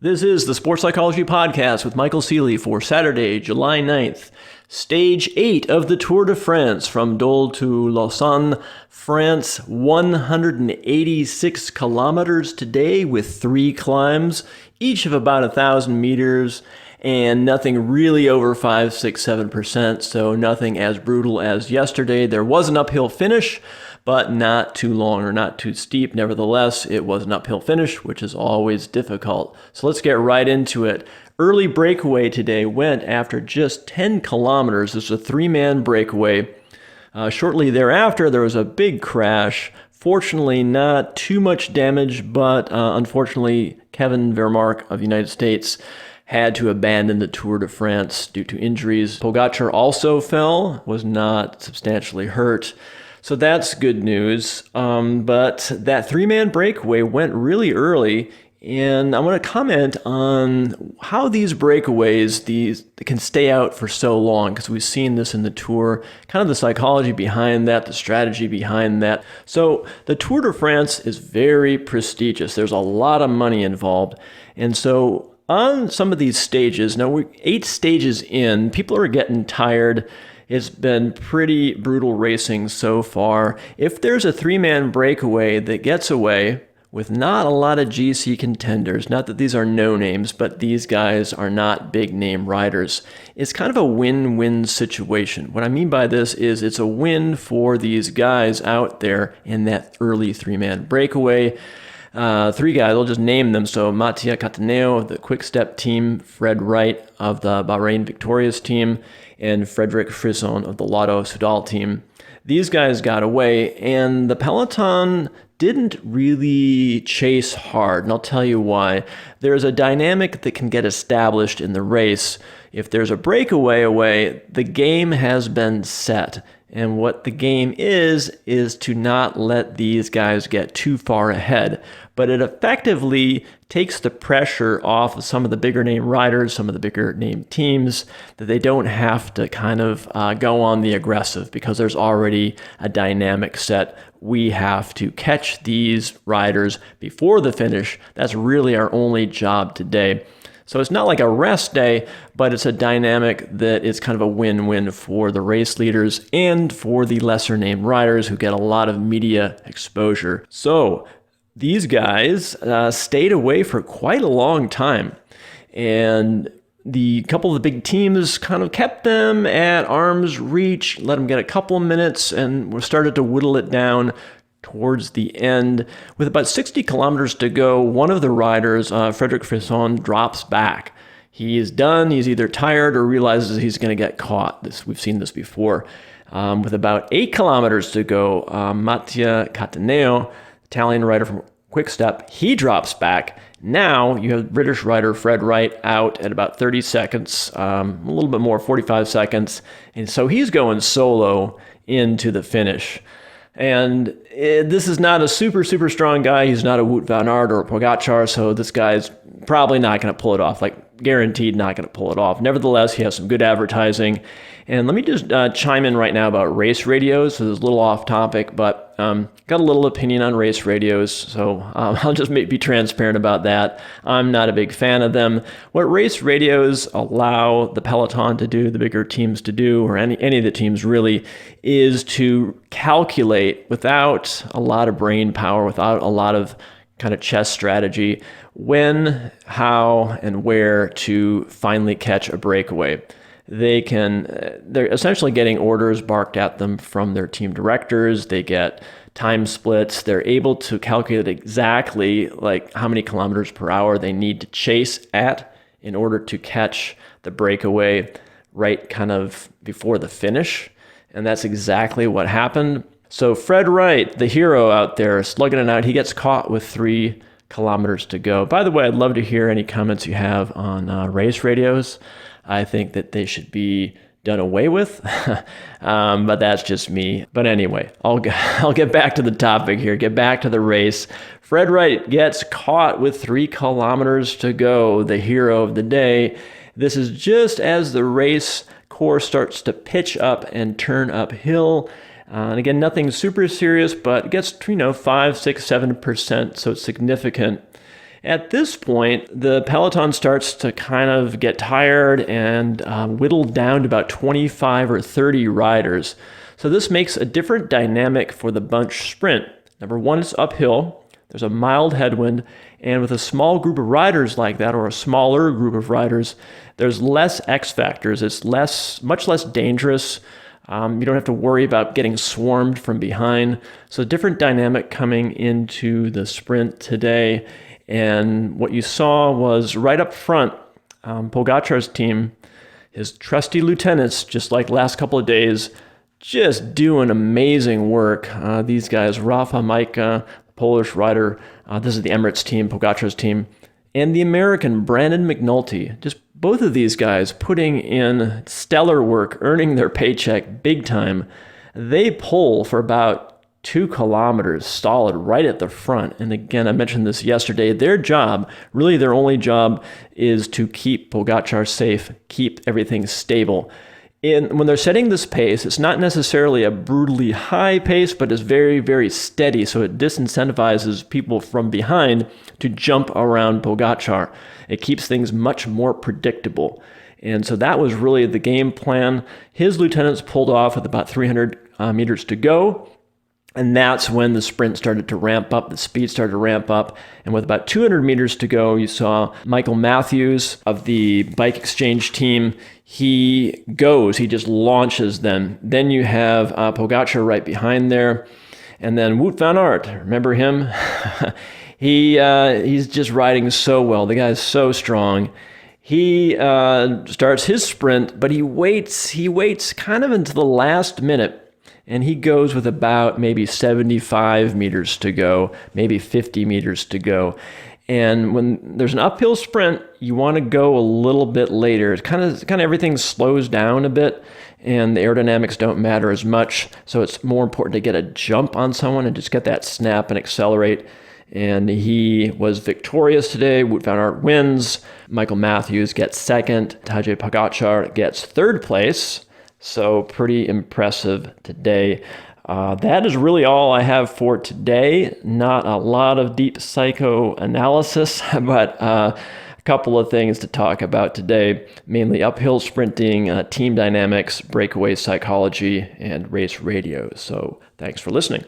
This is the Sports Psychology Podcast with Michael Seeley for Saturday, July 9th. Stage 8 of the Tour de France from Dole to Lausanne, France. 186 kilometers today with 3 climbs, each of about 1,000 meters, and nothing really over 5, 6, 7%, so nothing as brutal as yesterday. There was an uphill finish, but not too long or not too steep. Nevertheless, it was an uphill finish, which is always difficult. So let's get right into it. Early breakaway today went after just 10 kilometers. This is a 3-man breakaway. Shortly thereafter, there was a big crash. Fortunately, not too much damage, but unfortunately, Kevin Vermark of the United States had to abandon the Tour de France due to injuries. Pogačar also fell, was not substantially hurt. So that's good news, but that 3-man breakaway went really early, and I want to comment on how these breakaways can stay out for so long, because we've seen this in the Tour, kind of the psychology behind that, the strategy behind that. So the Tour de France is very prestigious. There's a lot of money involved, and so on some of these stages, now we're 8 stages in, people are getting tired. It's been pretty brutal racing so far. If there's a 3-man breakaway that gets away with not a lot of GC contenders, not that these are no names, but these guys are not big name riders, it's kind of a win-win situation. What I mean by this is it's a win for these guys out there in that early 3-man breakaway. 3 guys, I'll just name them. So Mattia Cattaneo of the Quick Step team, Fred Wright of the Bahrain Victorious team, and Frederic Frisson of the Lotto Soudal team. These guys got away, and the peloton didn't really chase hard, and I'll tell you why. There's a dynamic that can get established in the race. If there's a breakaway away, the game has been set. And what the game is to not let these guys get too far ahead. But it effectively takes the pressure off of some of the bigger name riders, some of the bigger name teams, that they don't have to kind of go on the aggressive, because there's already a dynamic set. We have to catch these riders before the finish. That's really our only job today. So it's not like a rest day, but it's a dynamic that is kind of a win-win for the race leaders and for the lesser named riders who get a lot of media exposure. So these guys stayed away for quite a long time, and the couple of the big teams kind of kept them at arm's reach, let them get a couple of minutes, and we started to whittle it down towards the end. With about 60 kilometers to go, one of the riders, Frederic Frisson, drops back. He is done. He's either tired or realizes he's going to get caught. We've seen this before. With about 8 kilometers to go, Mattia Cattaneo, Italian rider from Quick Step, he drops back. Now you have British rider Fred Wright out at about 30 seconds, a little bit more, 45 seconds. And so he's going solo into the finish. And this is not a super strong guy. He's not a Wout Van Aert or a Pogačar, so this guy's probably not going to pull it off, like guaranteed not going to pull it off. Nevertheless, he has some good advertising. And let me just chime in right now about race radios. So this is a little off topic, but got a little opinion on race radios, so I'll just be transparent about that. I'm not a big fan of them. What race radios allow the peloton to do, the bigger teams to do, or any of the teams really, is to calculate without a lot of brain power, without a lot of kind of chess strategy, when, how, and where to finally catch a breakaway. They're essentially getting orders barked at them from their team directors. They get time splits. They're able to calculate exactly like how many kilometers per hour they need to chase at in order to catch the breakaway right kind of before the finish. And that's exactly what happened. So Fred Wright, the hero out there, slugging it out, he gets caught with 3 kilometers to go. By the way, I'd love to hear any comments you have on race radios. I think that they should be done away with, but that's just me. But anyway, I'll get back to the topic here, get back to the race. Fred Wright gets caught with 3 kilometers to go, the hero of the day. This is just as the race course starts to pitch up and turn uphill. And again, nothing super serious, but it gets 5, 6, 7%, so it's significant. At this point, the peloton starts to kind of get tired and whittled down to about 25 or 30 riders. So this makes a different dynamic for the bunch sprint. Number one, it's uphill. There's a mild headwind, and with a small group of riders like that, or a smaller group of riders, there's less X factors. It's much less dangerous. You don't have to worry about getting swarmed from behind. So a different dynamic coming into the sprint today. And what you saw was right up front, Pogacar's team, his trusty lieutenants, just like last couple of days, just doing amazing work. These guys, Rafa Majka, Polish rider, this is the Emirates team, Pogacar's team, and the American Brandon McNulty. Just both of these guys putting in stellar work, earning their paycheck big time. They pull for about 2 kilometers solid right at the front. And again, I mentioned this yesterday, their job, really their only job, is to keep Pogacar safe, keep everything stable. And when they're setting this pace, it's not necessarily a brutally high pace, but it's very, very steady. So it disincentivizes people from behind to jump around Pogacar. It keeps things much more predictable. And so that was really the game plan. His lieutenants pulled off with about 300 meters to go. And that's when the sprint started to ramp up, the speed started to ramp up. And with about 200 meters to go, you saw Michael Matthews of the Bike Exchange team. He just launches them. Then you have Pogacar right behind there. And then Wout Van Aert, remember him? He's just riding so well. The guy's so strong. He starts his sprint, but he waits kind of until the last minute. And he goes with about maybe 75 meters to go, maybe 50 meters to go. And when there's an uphill sprint, you want to go a little bit later. It's kind of everything slows down a bit, and the aerodynamics don't matter as much. So it's more important to get a jump on someone and just get that snap and accelerate. And he was victorious today. Wout van Aert wins. Michael Matthews gets second. Tadej Pogacar gets third place. So pretty impressive today. That is really all I have for today. Not a lot of deep psychoanalysis, but a couple of things to talk about today, mainly uphill sprinting, team dynamics, breakaway psychology, and race radio. So thanks for listening.